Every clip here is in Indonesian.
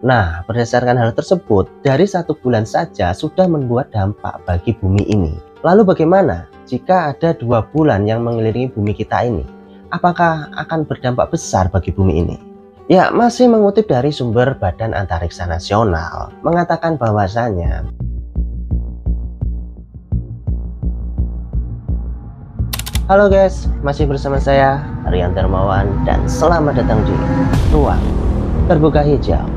Nah, berdasarkan hal tersebut, dari 1 bulan saja sudah membuat dampak bagi bumi ini. Lalu bagaimana jika ada 2 bulan yang mengelilingi bumi kita ini? Apakah akan berdampak besar bagi bumi ini? Ya, masih mengutip dari sumber Badan Antariksa Nasional, mengatakan bahwasanya halo guys, masih bersama saya Rian Dermawan dan selamat datang di Ruang Terbuka Hijau.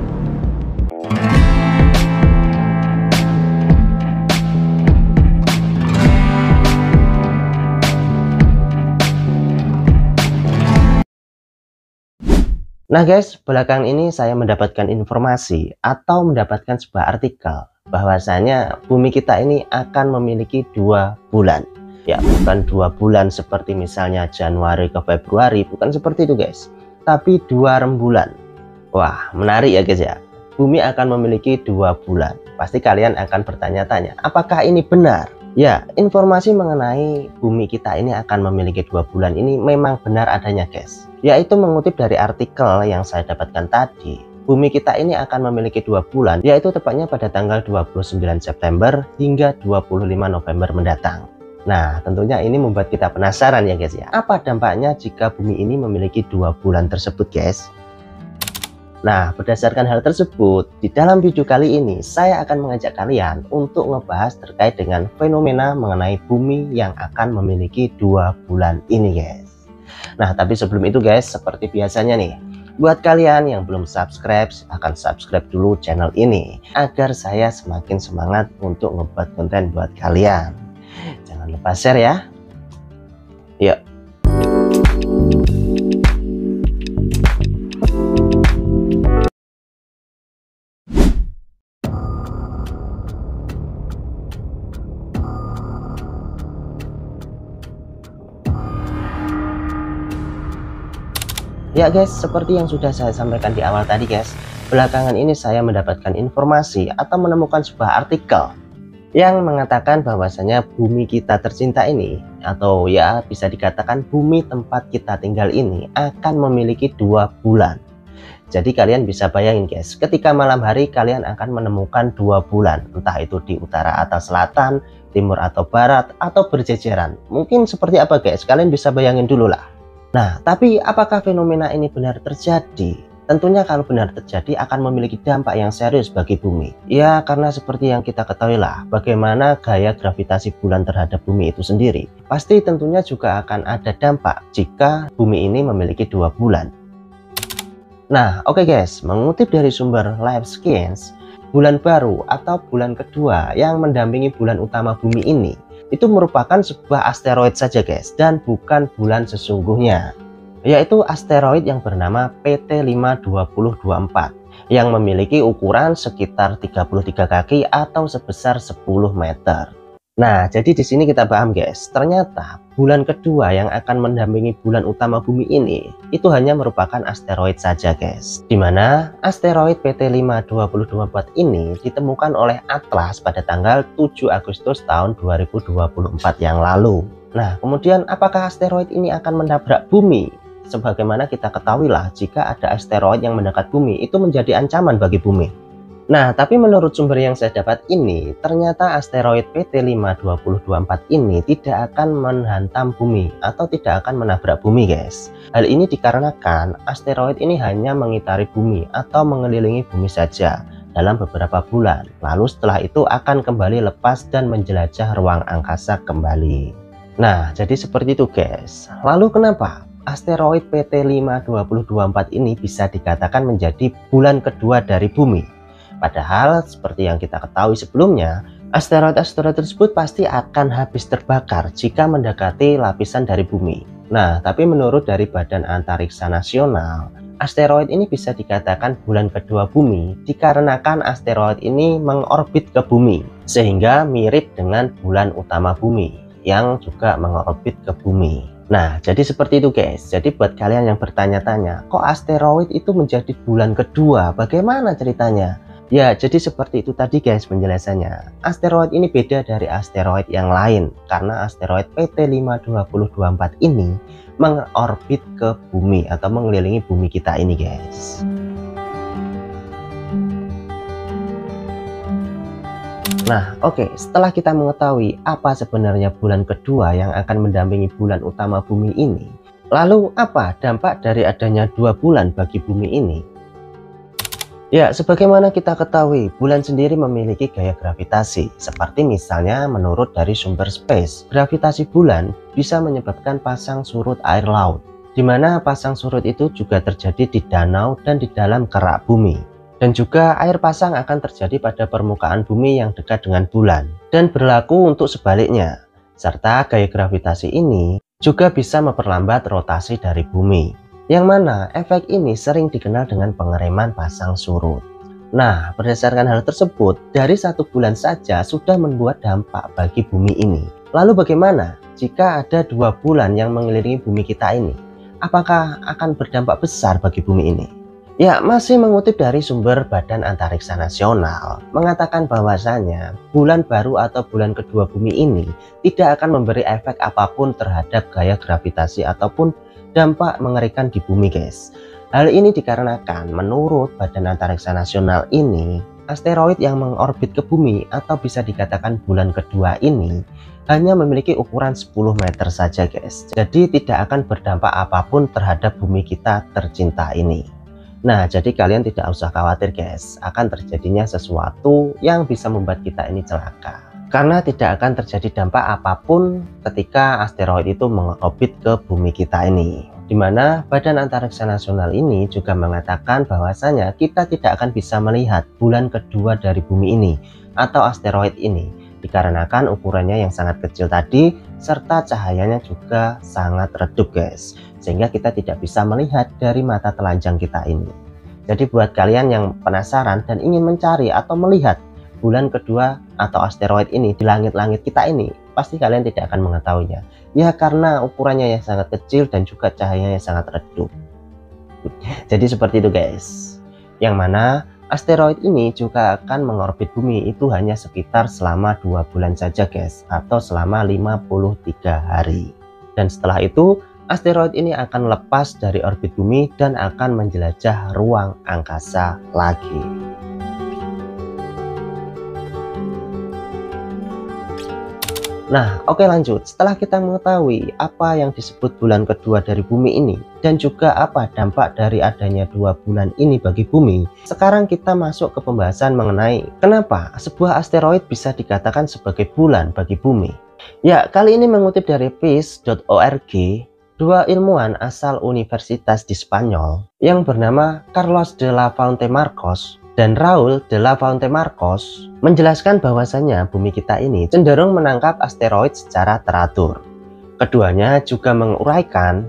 Nah guys, belakangan ini saya mendapatkan informasi atau mendapatkan sebuah artikel bahwasanya bumi kita ini akan memiliki 2 bulan. Ya, bukan 2 bulan seperti misalnya Januari ke Februari, bukan seperti itu guys, tapi 2 rembulan. Wah, menarik ya guys ya. Bumi akan memiliki 2 bulan. Pasti kalian akan bertanya-tanya, apakah ini benar? Ya, informasi mengenai bumi kita ini akan memiliki 2 bulan ini memang benar adanya guys. Yaitu mengutip dari artikel yang saya dapatkan tadi. Bumi kita ini akan memiliki 2 bulan, yaitu tepatnya pada tanggal 29 September hingga 25 November mendatang. Nah, tentunya ini membuat kita penasaran ya guys ya. Apa dampaknya jika bumi ini memiliki 2 bulan tersebut guys? Nah, berdasarkan hal tersebut, di dalam video kali ini saya akan mengajak kalian untuk ngebahas terkait dengan fenomena mengenai bumi yang akan memiliki 2 bulan ini guys. Nah, tapi sebelum itu guys, seperti biasanya nih, buat kalian yang belum subscribe, akan subscribe dulu channel ini agar saya semakin semangat untuk ngebuat konten buat kalian. Jangan lupa share ya. Yuk. Ya guys, seperti yang sudah saya sampaikan di awal tadi guys, belakangan ini saya mendapatkan informasi atau menemukan sebuah artikel yang mengatakan bahwasanya bumi kita tercinta ini, atau ya bisa dikatakan bumi tempat kita tinggal ini akan memiliki 2 bulan. Jadi kalian bisa bayangin guys, ketika malam hari kalian akan menemukan 2 bulan, entah itu di utara atau selatan, timur atau barat, atau berjejeran. Mungkin seperti apa guys, kalian bisa bayangin dulu lah. Nah, tapi apakah fenomena ini benar terjadi? Tentunya kalau benar terjadi akan memiliki dampak yang serius bagi bumi. Ya, karena seperti yang kita ketahui lah, bagaimana gaya gravitasi bulan terhadap bumi itu sendiri. Pasti tentunya juga akan ada dampak jika bumi ini memiliki 2 bulan. Nah, oke guys, mengutip dari sumber LiveScience, bulan baru atau bulan kedua yang mendampingi bulan utama bumi ini itu merupakan sebuah asteroid saja guys, dan bukan bulan sesungguhnya, yaitu asteroid yang bernama PT52024 yang memiliki ukuran sekitar 33 kaki atau sebesar 10 meter. Nah, jadi di sini kita paham guys, ternyata bulan kedua yang akan mendampingi bulan utama bumi ini itu hanya merupakan asteroid saja guys. Dimana asteroid PT52024 ini ditemukan oleh Atlas pada tanggal 7 Agustus tahun 2024 yang lalu. Nah, kemudian apakah asteroid ini akan menabrak bumi? Sebagaimana kita ketahui lah, jika ada asteroid yang mendekat bumi itu menjadi ancaman bagi bumi. Nah, tapi menurut sumber yang saya dapat ini, ternyata asteroid PT52024 ini tidak akan menghantam bumi atau tidak akan menabrak bumi guys. Hal ini dikarenakan asteroid ini hanya mengitari bumi atau mengelilingi bumi saja dalam beberapa bulan. Lalu setelah itu akan kembali lepas dan menjelajah ruang angkasa kembali. Nah, jadi seperti itu guys. Lalu kenapa asteroid PT52024 ini bisa dikatakan menjadi bulan kedua dari bumi? Padahal seperti yang kita ketahui sebelumnya, asteroid-asteroid tersebut pasti akan habis terbakar jika mendekati lapisan dari bumi. Nah, tapi menurut dari Badan Antariksa Nasional, asteroid ini bisa dikatakan bulan kedua bumi dikarenakan asteroid ini mengorbit ke bumi, sehingga mirip dengan bulan utama bumi yang juga mengorbit ke bumi. Nah, jadi seperti itu guys. Jadi buat kalian yang bertanya-tanya, kok asteroid itu menjadi bulan kedua? Bagaimana ceritanya? Ya, jadi seperti itu tadi guys penjelasannya. Asteroid ini beda dari asteroid yang lain karena asteroid PT52024 ini mengorbit ke bumi atau mengelilingi bumi kita ini guys. Nah, oke, setelah kita mengetahui apa sebenarnya bulan kedua yang akan mendampingi bulan utama bumi ini, lalu apa dampak dari adanya dua bulan bagi bumi ini? Ya, sebagaimana kita ketahui, bulan sendiri memiliki gaya gravitasi. Seperti misalnya menurut dari sumber space, gravitasi bulan bisa menyebabkan pasang surut air laut, di mana pasang surut itu juga terjadi di danau dan di dalam kerak bumi. Dan juga air pasang akan terjadi pada permukaan bumi yang dekat dengan bulan, dan berlaku untuk sebaliknya. Serta gaya gravitasi ini juga bisa memperlambat rotasi dari bumi, yang mana efek ini sering dikenal dengan pengereman pasang surut. Nah, berdasarkan hal tersebut, dari 1 bulan saja sudah membuat dampak bagi bumi ini. Lalu bagaimana jika ada 2 bulan yang mengelilingi bumi kita ini? Apakah akan berdampak besar bagi bumi ini? Ya, masih mengutip dari sumber Badan Antariksa Nasional, mengatakan bahwasanya bulan baru atau bulan kedua bumi ini tidak akan memberi efek apapun terhadap gaya gravitasi ataupun dampak mengerikan di bumi, guys. Hal ini dikarenakan menurut Badan Antariksa Nasional ini, asteroid yang mengorbit ke bumi atau bisa dikatakan bulan kedua ini hanya memiliki ukuran 10 meter saja, guys. Jadi tidak akan berdampak apapun terhadap bumi kita tercinta ini. Nah, jadi kalian tidak usah khawatir, guys, akan terjadinya sesuatu yang bisa membuat kita ini celaka. Karena tidak akan terjadi dampak apapun ketika asteroid itu mengorbit ke bumi kita ini. Dimana Badan Antariksa Nasional ini juga mengatakan bahwasanya kita tidak akan bisa melihat bulan kedua dari bumi ini atau asteroid ini, dikarenakan ukurannya yang sangat kecil tadi serta cahayanya juga sangat redup, guys, sehingga kita tidak bisa melihat dari mata telanjang kita ini. Jadi buat kalian yang penasaran dan ingin mencari atau melihat bulan kedua atau asteroid ini di langit-langit kita ini, pasti kalian tidak akan mengetahuinya. Ya, karena ukurannya yang sangat kecil dan juga cahayanya sangat redup. Jadi seperti itu, guys. Yang mana asteroid ini juga akan mengorbit bumi itu hanya sekitar selama 2 bulan saja, guys, atau selama 53 hari. Dan setelah itu asteroid ini akan lepas dari orbit bumi dan akan menjelajah ruang angkasa lagi. Nah, oke, lanjut. Setelah kita mengetahui apa yang disebut bulan kedua dari bumi ini dan juga apa dampak dari adanya 2 bulan ini bagi bumi, sekarang kita masuk ke pembahasan mengenai kenapa sebuah asteroid bisa dikatakan sebagai bulan bagi bumi. Ya, kali ini mengutip dari peace.org, 2 ilmuwan asal universitas di Spanyol yang bernama Carlos de la Fuente Marcos dan Raul de la Fuente Marcos menjelaskan bahwasannya bumi kita ini cenderung menangkap asteroid secara teratur. Keduanya juga menguraikan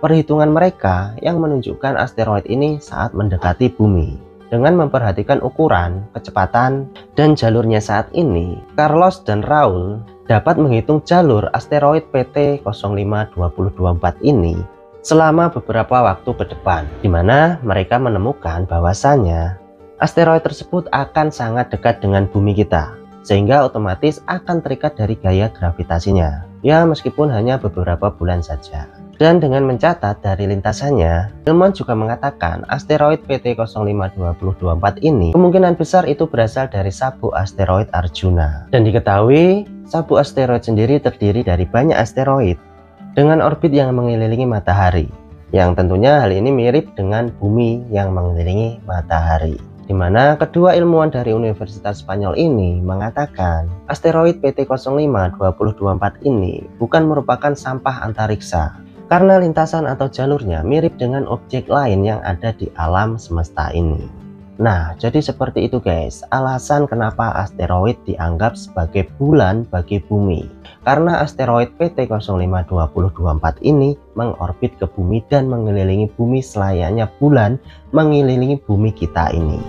perhitungan mereka yang menunjukkan asteroid ini saat mendekati bumi. Dengan memperhatikan ukuran, kecepatan, dan jalurnya saat ini, Carlos dan Raul dapat menghitung jalur asteroid PT 052024 ini selama beberapa waktu ke depan, di mana mereka menemukan bahwasanya asteroid tersebut akan sangat dekat dengan bumi kita, sehingga otomatis akan terikat dari gaya gravitasinya. Ya, meskipun hanya beberapa bulan saja. Dan dengan mencatat dari lintasannya, ilmuwan juga mengatakan asteroid PT 052024 ini kemungkinan besar itu berasal dari sabuk asteroid Arjuna. Dan diketahui, sabuk asteroid sendiri terdiri dari banyak asteroid dengan orbit yang mengelilingi matahari, yang tentunya hal ini mirip dengan bumi yang mengelilingi matahari. Di mana kedua ilmuwan dari Universitas Spanyol ini mengatakan asteroid PT 052024 ini bukan merupakan sampah antariksa karena lintasan atau jalurnya mirip dengan objek lain yang ada di alam semesta ini. Nah, jadi seperti itu, guys, alasan kenapa asteroid dianggap sebagai bulan bagi bumi. Karena asteroid PT 052024 ini mengorbit ke bumi dan mengelilingi bumi selayaknya bulan mengelilingi bumi kita ini.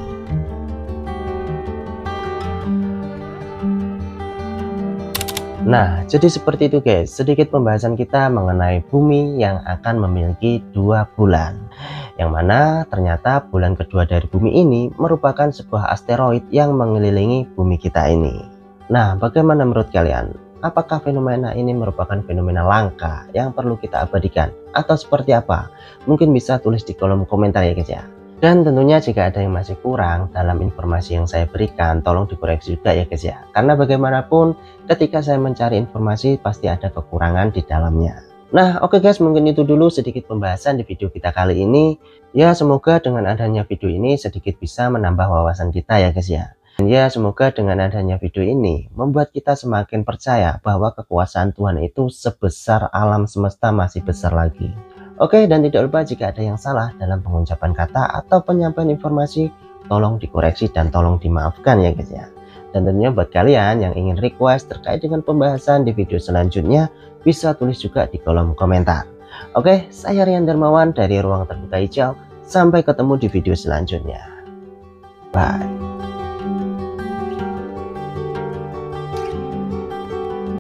Nah, jadi seperti itu, guys, sedikit pembahasan kita mengenai bumi yang akan memiliki 2 bulan. Yang mana ternyata bulan kedua dari bumi ini merupakan sebuah asteroid yang mengelilingi bumi kita ini. Nah, bagaimana menurut kalian? Apakah fenomena ini merupakan fenomena langka yang perlu kita abadikan? Atau seperti apa? Mungkin bisa tulis di kolom komentar ya, guys ya. Dan tentunya jika ada yang masih kurang dalam informasi yang saya berikan, tolong dikoreksi juga ya guys ya. Karena bagaimanapun ketika saya mencari informasi pasti ada kekurangan di dalamnya. Nah oke guys, mungkin itu dulu sedikit pembahasan di video kita kali ini. Ya semoga dengan adanya video ini sedikit bisa menambah wawasan kita ya guys ya. Dan ya semoga dengan adanya video ini membuat kita semakin percaya bahwa kekuasaan Tuhan itu sebesar alam semesta masih besar lagi. Oke, dan tidak lupa jika ada yang salah dalam pengucapan kata atau penyampaian informasi, tolong dikoreksi dan tolong dimaafkan ya guys ya. Dan tentunya buat kalian yang ingin request terkait dengan pembahasan di video selanjutnya, bisa tulis juga di kolom komentar. Oke, saya Rian Darmawan dari Ruang Terbuka Hijau. Sampai ketemu di video selanjutnya. Bye.